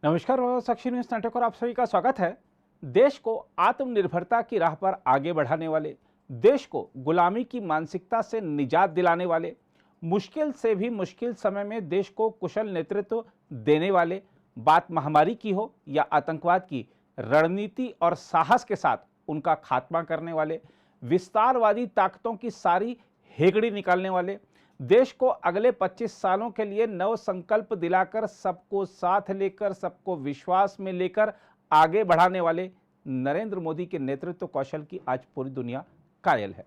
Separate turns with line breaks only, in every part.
नमस्कार साक्षी न्यूज नाटक और आप सभी का स्वागत है। देश को आत्मनिर्भरता की राह पर आगे बढ़ाने वाले, देश को गुलामी की मानसिकता से निजात दिलाने वाले, मुश्किल से भी मुश्किल समय में देश को कुशल नेतृत्व देने वाले, बात महामारी की हो या आतंकवाद की, रणनीति और साहस के साथ उनका खात्मा करने वाले, विस्तारवादी ताकतों की सारी हेगड़ी निकालने वाले, देश को अगले 25 सालों के लिए नव संकल्प दिलाकर सबको साथ लेकर, सबको विश्वास में लेकर आगे बढ़ाने वाले नरेंद्र मोदी के नेतृत्व कौशल की आज पूरी दुनिया कायल है।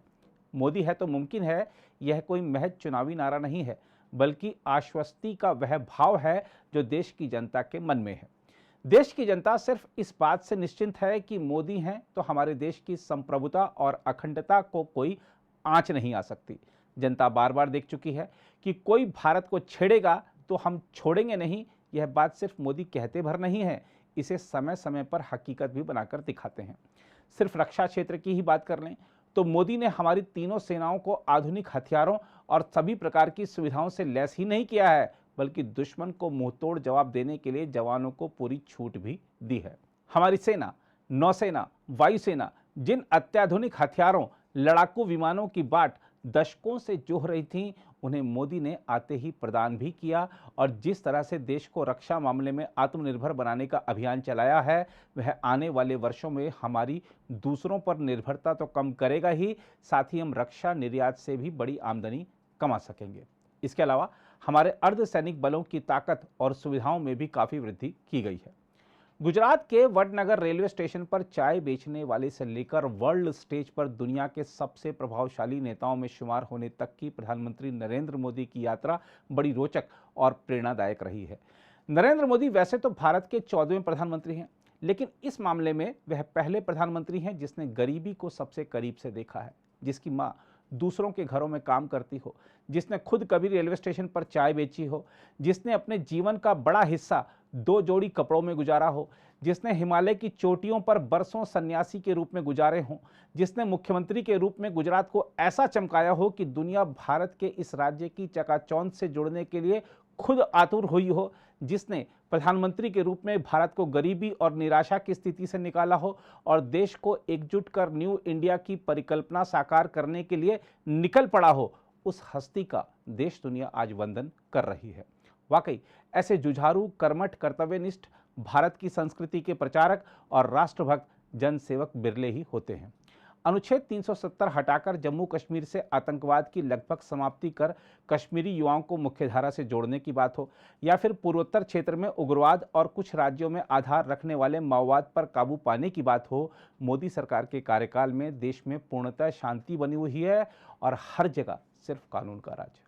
मोदी है तो मुमकिन है, यह कोई महज चुनावी नारा नहीं है, बल्कि आश्वस्ति का वह भाव है जो देश की जनता के मन में है। देश की जनता सिर्फ इस बात से निश्चिंत है कि मोदी हैं तो हमारे देश की संप्रभुता और अखंडता को कोई आंच नहीं आ सकती। जनता बार बार देख चुकी है कि कोई भारत को छेड़ेगा तो हम छोड़ेंगे नहीं। यह बात सिर्फ मोदी कहते भर नहीं है, इसे समय समय पर हकीकत भी बनाकर दिखाते हैं। सिर्फ रक्षा क्षेत्र की ही बात कर लें तो मोदी ने हमारी तीनों सेनाओं को आधुनिक हथियारों और सभी प्रकार की सुविधाओं से लैस ही नहीं किया है, बल्कि दुश्मन को मुंहतोड़ जवाब देने के लिए जवानों को पूरी छूट भी दी है। हमारी सेना, नौसेना, वायुसेना जिन अत्याधुनिक हथियारों, लड़ाकू विमानों की बाट दशकों से जोह रही थी, उन्हें मोदी ने आते ही प्रदान भी किया। और जिस तरह से देश को रक्षा मामले में आत्मनिर्भर बनाने का अभियान चलाया है, वह आने वाले वर्षों में हमारी दूसरों पर निर्भरता तो कम करेगा ही, साथ ही हम रक्षा निर्यात से भी बड़ी आमदनी कमा सकेंगे। इसके अलावा हमारे अर्धसैनिक बलों की ताकत और सुविधाओं में भी काफ़ी वृद्धि की गई है। गुजरात के वडनगर रेलवे स्टेशन पर चाय बेचने वाले से लेकर वर्ल्ड स्टेज पर दुनिया के सबसे प्रभावशाली नेताओं में शुमार होने तक की प्रधानमंत्री नरेंद्र मोदी की यात्रा बड़ी रोचक और प्रेरणादायक रही है। नरेंद्र मोदी वैसे तो भारत के 14वें प्रधानमंत्री हैं, लेकिन इस मामले में वह पहले प्रधानमंत्री हैं जिसने गरीबी को सबसे करीब से देखा है, जिसकी माँ दूसरों के घरों में काम करती हो, जिसने खुद कभी रेलवे स्टेशन पर चाय बेची हो, जिसने अपने जीवन का बड़ा हिस्सा 2 जोड़ी कपड़ों में गुजारा हो, जिसने हिमालय की चोटियों पर बरसों सन्यासी के रूप में गुजारे हों, जिसने मुख्यमंत्री के रूप में गुजरात को ऐसा चमकाया हो कि दुनिया भारत के इस राज्य की चकाचौंध से जुड़ने के लिए खुद आतुर हुई हो, जिसने प्रधानमंत्री के रूप में भारत को गरीबी और निराशा की स्थिति से निकाला हो और देश को एकजुट कर न्यू इंडिया की परिकल्पना साकार करने के लिए निकल पड़ा हो, उस हस्ती का देश दुनिया आज वंदन कर रही है। वाकई ऐसे जुझारू, कर्मठ, कर्तव्यनिष्ठ, भारत की संस्कृति के प्रचारक और राष्ट्रभक्त जनसेवक बिरले ही होते हैं। अनुच्छेद 370 हटाकर जम्मू कश्मीर से आतंकवाद की लगभग समाप्ति कर कश्मीरी युवाओं को मुख्यधारा से जोड़ने की बात हो, या फिर पूर्वोत्तर क्षेत्र में उग्रवाद और कुछ राज्यों में आधार रखने वाले माओवाद पर काबू पाने की बात हो, मोदी सरकार के कार्यकाल में देश में पूर्णतः शांति बनी हुई है और हर जगह सिर्फ कानून का राज।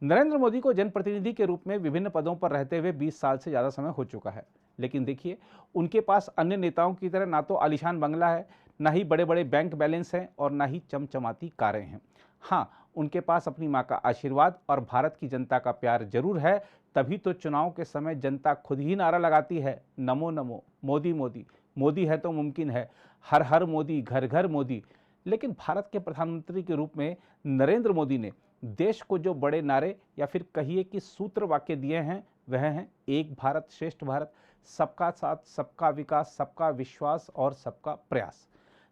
नरेंद्र मोदी को जनप्रतिनिधि के रूप में विभिन्न पदों पर रहते हुए 20 साल से ज़्यादा समय हो चुका है, लेकिन देखिए, उनके पास अन्य नेताओं की तरह ना तो आलीशान बंगला है, ना ही बड़े बड़े बैंक बैलेंस हैं और ना ही चमचमाती कारें हैं। हाँ, उनके पास अपनी माँ का आशीर्वाद और भारत की जनता का प्यार जरूर है। तभी तो चुनाव के समय जनता खुद ही नारा लगाती है, नमो नमो, मोदी मोदी, मोदी है तो मुमकिन है, हर हर मोदी, घर घर मोदी। लेकिन भारत के प्रधानमंत्री के रूप में नरेंद्र मोदी ने देश को जो बड़े नारे या फिर कहिए कि सूत्र वाक्य दिए हैं, वह हैं एक भारत श्रेष्ठ भारत, सबका साथ, सबका विकास, सबका विश्वास और सबका प्रयास।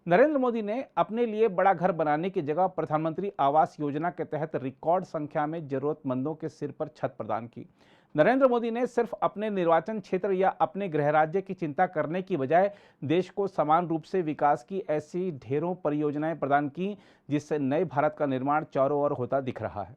नरेंद्र मोदी ने अपने लिए बड़ा घर बनाने की जगह प्रधानमंत्री आवास योजना के तहत रिकॉर्ड संख्या में जरूरतमंदों के सिर पर छत प्रदान की। नरेंद्र मोदी ने सिर्फ अपने निर्वाचन क्षेत्र या अपने गृह राज्य की चिंता करने की बजाय देश को समान रूप से विकास की ऐसी ढेरों परियोजनाएं प्रदान की, जिससे नए भारत का निर्माण चारों ओर होता दिख रहा है।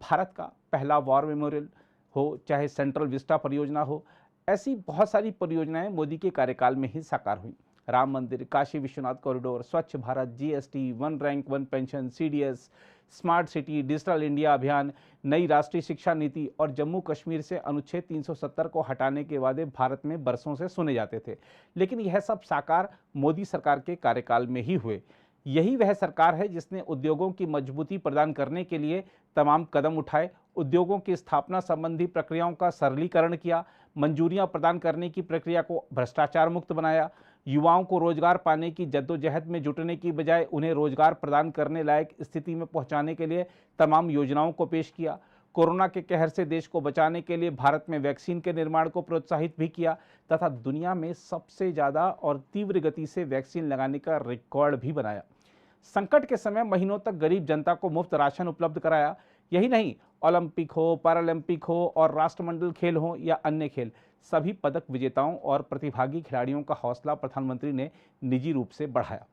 भारत का पहला वॉर मेमोरियल हो, चाहे सेंट्रल विस्टा परियोजना हो, ऐसी बहुत सारी परियोजनाएं मोदी के कार्यकाल में ही साकार हुई। राम मंदिर, काशी विश्वनाथ कॉरिडोर, स्वच्छ Bharat, GST, one rank one pension, CDS, smart city, digital India अभियान, नई राष्ट्रीय शिक्षा नीति और जम्मू कश्मीर से अनुच्छेद 370 को हटाने के वादे भारत में बरसों से सुने जाते थे, लेकिन यह सब साकार मोदी सरकार के कार्यकाल में ही हुए। यही वह सरकार है जिसने उद्योगों की मजबूती प्रदान करने के लिए तमाम कदम उठाए, उद्योगों की स्थापना संबंधी प्रक्रियाओं का सरलीकरण किया, मंजूरियां प्रदान करने की प्रक्रिया को भ्रष्टाचार मुक्त बनाया, युवाओं को रोजगार पाने की जद्दोजहद में जुटने की बजाय उन्हें रोजगार प्रदान करने लायक स्थिति में पहुंचाने के लिए तमाम योजनाओं को पेश किया, कोरोना के कहर से देश को बचाने के लिए भारत में वैक्सीन के निर्माण को प्रोत्साहित भी किया तथा दुनिया में सबसे ज़्यादा और तीव्र गति से वैक्सीन लगाने का रिकॉर्ड भी बनाया। संकट के समय महीनों तक गरीब जनता को मुफ्त राशन उपलब्ध कराया। यही नहीं, ओलंपिक हो, पैरालंपिक हो और राष्ट्रमंडल खेल हो या अन्य खेल, सभी पदक विजेताओं और प्रतिभागी खिलाड़ियों का हौसला प्रधानमंत्री ने निजी रूप से बढ़ाया।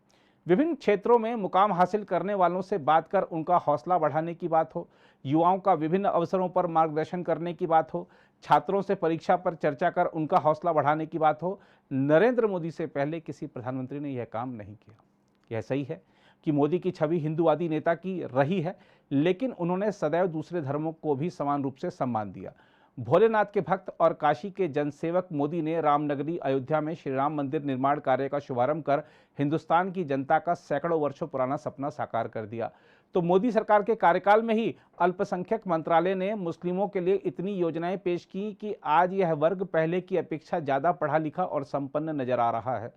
विभिन्न क्षेत्रों में मुकाम हासिल करने वालों से बात कर उनका हौसला बढ़ाने की बात हो, युवाओं का विभिन्न अवसरों पर मार्गदर्शन करने की बात हो, छात्रों से परीक्षा पर चर्चा कर उनका हौसला बढ़ाने की बात हो, नरेंद्र मोदी से पहले किसी प्रधानमंत्री ने यह काम नहीं किया। यह सही है कि मोदी की छवि हिंदूवादी नेता की रही है, लेकिन उन्होंने सदैव दूसरे धर्मों को भी समान रूप से सम्मान दिया। भोलेनाथ के भक्त और काशी के जनसेवक मोदी ने रामनगरी अयोध्या में श्री राम मंदिर निर्माण कार्य का शुभारंभ कर हिंदुस्तान की जनता का सैकड़ों वर्षों पुराना सपना साकार कर दिया। तो मोदी सरकार के कार्यकाल में ही अल्पसंख्यक मंत्रालय ने मुस्लिमों के लिए इतनी योजनाएं पेश की कि आज यह वर्ग पहले की अपेक्षा ज़्यादा पढ़ा लिखा और संपन्न नजर आ रहा है।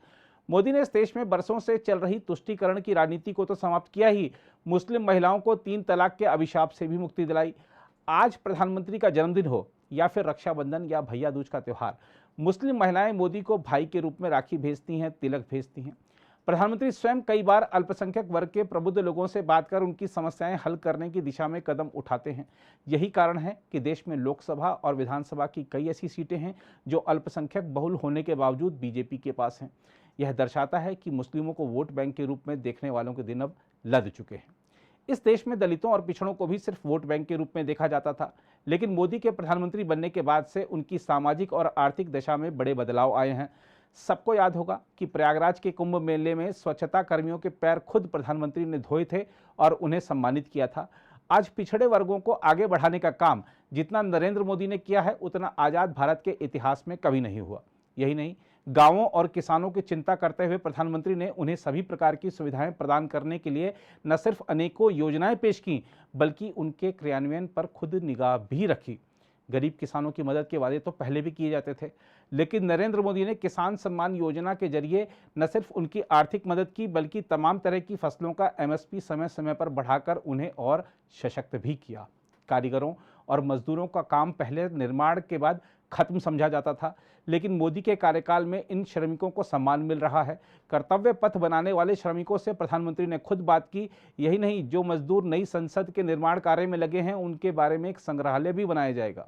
मोदी ने इस देश में बरसों से चल रही तुष्टीकरण की राजनीति को तो समाप्त किया ही, मुस्लिम महिलाओं को 3 तलाक के अभिशाप से भी मुक्ति दिलाई। आज प्रधानमंत्री का जन्मदिन हो या फिर रक्षाबंधन या भैया दूज का त्यौहार, मुस्लिम महिलाएं मोदी को भाई के रूप में राखी भेजती हैं, तिलक भेजती हैं। प्रधानमंत्री स्वयं कई बार अल्पसंख्यक वर्ग के प्रबुद्ध लोगों से बात कर उनकी समस्याएं हल करने की दिशा में कदम उठाते हैं। यही कारण है कि देश में लोकसभा और विधानसभा की कई ऐसी सीटें हैं जो अल्पसंख्यक बहुल होने के बावजूद बीजेपी के पास हैं। यह दर्शाता है कि मुस्लिमों को वोट बैंक के रूप में देखने वालों के दिन अब लद चुके हैं। इस देश में दलितों और पिछड़ों को भी सिर्फ वोट बैंक के रूप में देखा जाता था, लेकिन मोदी के प्रधानमंत्री बनने के बाद से उनकी सामाजिक और आर्थिक दशा में बड़े बदलाव आए हैं। सबको याद होगा कि प्रयागराज के कुंभ मेले में स्वच्छता कर्मियों के पैर खुद प्रधानमंत्री ने धोए थे और उन्हें सम्मानित किया था। आज पिछड़े वर्गों को आगे बढ़ाने का काम जितना नरेंद्र मोदी ने किया है, उतना आज़ाद भारत के इतिहास में कभी नहीं हुआ। यही नहीं, गांवों और किसानों की चिंता करते हुए प्रधानमंत्री ने उन्हें सभी प्रकार की सुविधाएं प्रदान करने के लिए न सिर्फ अनेकों योजनाएं पेश की, बल्कि उनके क्रियान्वयन पर खुद निगाह भी रखी। गरीब किसानों की मदद के वादे तो पहले भी किए जाते थे, लेकिन नरेंद्र मोदी ने किसान सम्मान योजना के जरिए न सिर्फ उनकी आर्थिक मदद की, बल्कि तमाम तरह की फसलों का एमएसपी समय समय पर बढ़ाकर उन्हें और सशक्त भी किया। कारीगरों और मजदूरों का काम पहले निर्माण के बाद खत्म समझा जाता था, लेकिन मोदी के कार्यकाल में इन श्रमिकों को सम्मान मिल रहा है। कर्तव्य पथ बनाने वाले श्रमिकों से प्रधानमंत्री ने खुद बात की। यही नहीं, जो मजदूर नई संसद के निर्माण कार्य में लगे हैं, उनके बारे में एक संग्रहालय भी बनाया जाएगा।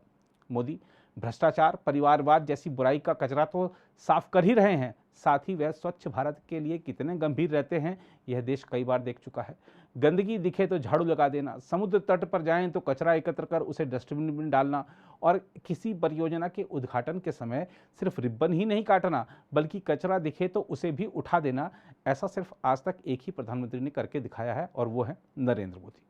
मोदी भ्रष्टाचार, परिवारवाद जैसी बुराई का कचरा तो साफ कर ही रहे हैं, साथ ही वह स्वच्छ भारत के लिए कितने गंभीर रहते हैं, यह देश कई बार देख चुका है। गंदगी दिखे तो झाड़ू लगा देना, समुद्र तट पर जाएं तो कचरा एकत्र कर उसे डस्टबिन में डालना, और किसी परियोजना के उद्घाटन के समय सिर्फ रिब्बन ही नहीं काटना, बल्कि कचरा दिखे तो उसे भी उठा देना। ऐसा सिर्फ आज तक एक ही प्रधानमंत्री ने करके दिखाया है, और वो है नरेंद्र मोदी।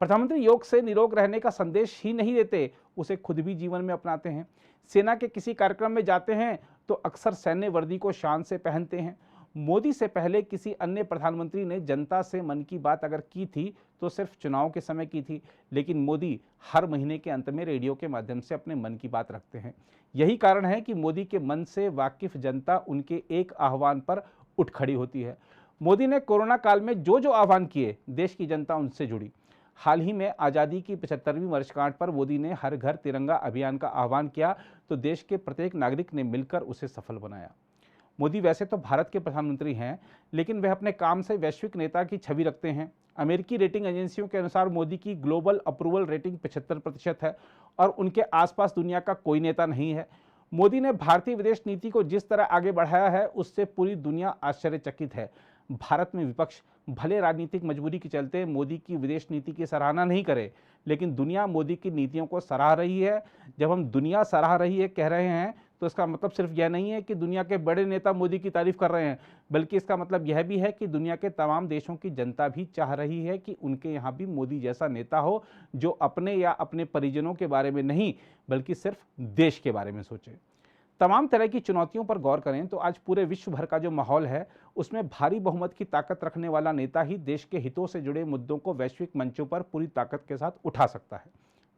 प्रधानमंत्री योग से निरोग रहने का संदेश ही नहीं देते, उसे खुद भी जीवन में अपनाते हैं। सेना के किसी कार्यक्रम में जाते हैं तो अक्सर सैन्य वर्दी को शान से पहनते हैं। मोदी से पहले किसी अन्य प्रधानमंत्री ने जनता से मन की बात अगर की थी तो सिर्फ चुनाव के समय की थी, लेकिन मोदी हर महीने के अंत में रेडियो के माध्यम से अपने मन की बात रखते हैं। यही कारण है कि मोदी के मन से वाकिफ जनता उनके एक आह्वान पर उठ खड़ी होती है। मोदी ने कोरोना काल में जो जो आह्वान किए, देश की जनता उनसे जुड़ी। हाल ही में आज़ादी की 75वीं वर्षगांठ पर मोदी ने हर घर तिरंगा अभियान का आह्वान किया, तो देश के प्रत्येक नागरिक ने मिलकर उसे सफल बनाया। मोदी वैसे तो भारत के प्रधानमंत्री हैं, लेकिन वह अपने काम से वैश्विक नेता की छवि रखते हैं। अमेरिकी रेटिंग एजेंसियों के अनुसार मोदी की ग्लोबल अप्रूवल रेटिंग 75% है और उनके आसपास दुनिया का कोई नेता नहीं है। मोदी ने भारतीय विदेश नीति को जिस तरह आगे बढ़ाया है, उससे पूरी दुनिया आश्चर्यचकित है। भारत में विपक्ष भले राजनीतिक मजबूरी के चलते मोदी की विदेश नीति की सराहना नहीं करे, लेकिन दुनिया मोदी की नीतियों को सराह रही है। जब हम दुनिया सराह रही है कह रहे हैं, तो इसका मतलब सिर्फ यह नहीं है कि दुनिया के बड़े नेता मोदी की तारीफ कर रहे हैं, बल्कि इसका मतलब यह भी है कि दुनिया के तमाम देशों की जनता भी चाह रही है कि उनके यहाँ भी मोदी जैसा नेता हो, जो अपने या अपने परिजनों के बारे में नहीं, बल्कि सिर्फ देश के बारे में सोचे। तमाम तरह की चुनौतियों पर गौर करें तो आज पूरे विश्व भर का जो माहौल है, उसमें भारी बहुमत की ताकत रखने वाला नेता ही देश के हितों से जुड़े मुद्दों को वैश्विक मंचों पर पूरी ताकत के साथ उठा सकता है।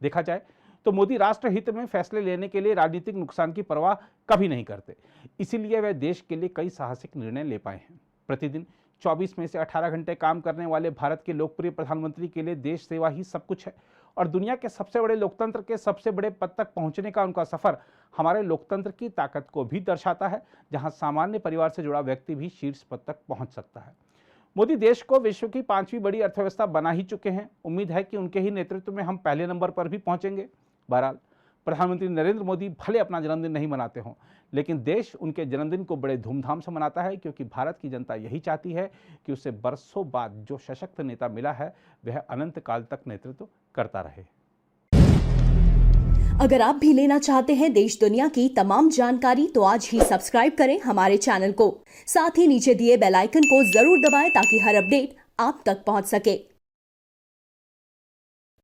देखा जाए तो मोदी राष्ट्र हित में फैसले लेने के लिए राजनीतिक नुकसान की परवाह कभी नहीं करते, इसीलिए वह देश के लिए कई साहसिक निर्णय ले पाए हैं। प्रतिदिन 24 में से 18 घंटे काम करने वाले भारत के लोकप्रिय प्रधानमंत्री के लिए देश सेवा ही सब कुछ है और दुनिया के सबसे बड़े लोकतंत्र के सबसे बड़े पद तक पहुंचने का उनका सफर हमारे लोकतंत्र की ताकत को भी दर्शाता है, जहां सामान्य परिवार से जुड़ा व्यक्ति भी शीर्ष पद तक पहुंच सकता है। मोदी देश को विश्व की 5वीं बड़ी अर्थव्यवस्था बना ही चुके हैं। उम्मीद है कि उनके ही नेतृत्व में हम पहले नंबर पर भी पहुंचेंगे। बहरहाल प्रधानमंत्री नरेंद्र मोदी भले अपना जन्मदिन नहीं मनाते हों, लेकिन देश उनके जन्मदिन को बड़े धूमधाम से मनाता है, क्योंकि भारत की जनता यही चाहती है कि उसे बरसों बाद जो सशक्त नेता मिला है वह अनंत काल तक नेतृत्व करता रहे।
अगर आप भी लेना चाहते हैं देश दुनिया की तमाम जानकारी तो आज ही सब्सक्राइब करें हमारे चैनल को। साथ ही नीचे दिए बेल आइकन को जरूर दबाएं ताकि हर अपडेट आप तक पहुंच सके।